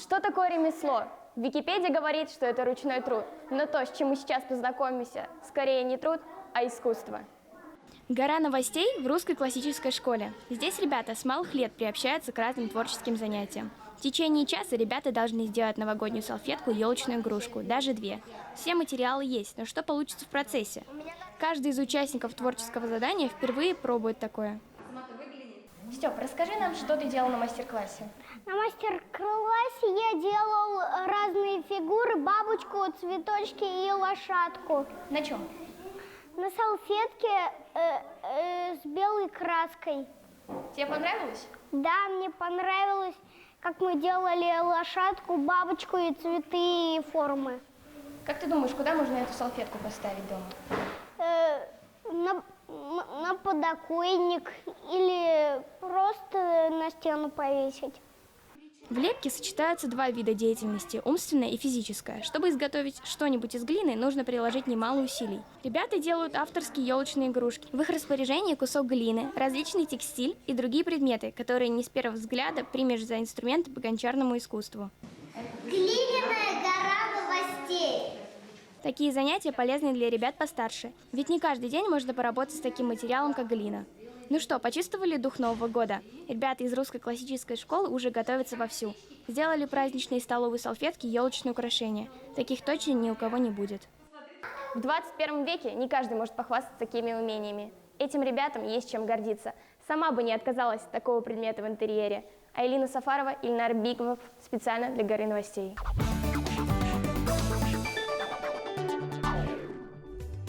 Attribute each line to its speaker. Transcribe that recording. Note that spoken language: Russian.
Speaker 1: Что такое ремесло? Википедия говорит, что это ручной труд, но то, с чем мы сейчас познакомимся, скорее не труд, а искусство.
Speaker 2: Гора новостей в русской классической школе. Здесь ребята с малых лет приобщаются к разным творческим занятиям. В течение часа ребята должны сделать новогоднюю салфетку и елочную игрушку, даже 2. Все материалы есть, но что получится в процессе? Каждый из участников творческого задания впервые пробует такое.
Speaker 1: Степ, расскажи нам, что ты делал на мастер-классе.
Speaker 3: На мастер-классе я делал разные фигуры, бабочку, цветочки и лошадку.
Speaker 1: На чем?
Speaker 3: На салфетке с белой краской.
Speaker 1: Тебе понравилось?
Speaker 3: Да, мне понравилось, как мы делали лошадку, бабочку и цветы и формы.
Speaker 1: Как ты думаешь, куда можно эту салфетку поставить дома?
Speaker 3: На подоконник или просто на стену повесить.
Speaker 2: В лепке сочетаются 2 вида деятельности – умственная и физическая. Чтобы изготовить что-нибудь из глины, нужно приложить немало усилий. Ребята делают авторские елочные игрушки. В их распоряжении кусок глины, различный текстиль и другие предметы, которые не с первого взгляда примешь за инструменты по гончарному искусству.
Speaker 3: Глиняная гора новостей.
Speaker 2: Такие занятия полезны для ребят постарше, ведь не каждый день можно поработать с таким материалом, как глина. Ну что, почувствовали дух Нового года? Ребята из русской классической школы уже готовятся вовсю. Сделали праздничные столовые салфетки и елочные украшения. Таких точно ни у кого не будет.
Speaker 1: В 21 веке не каждый может похвастаться такими умениями. Этим ребятам есть чем гордиться. Сама бы не отказалась от такого предмета в интерьере. Айлина Сафарова, Ильнар Бикмов специально для «Горы новостей».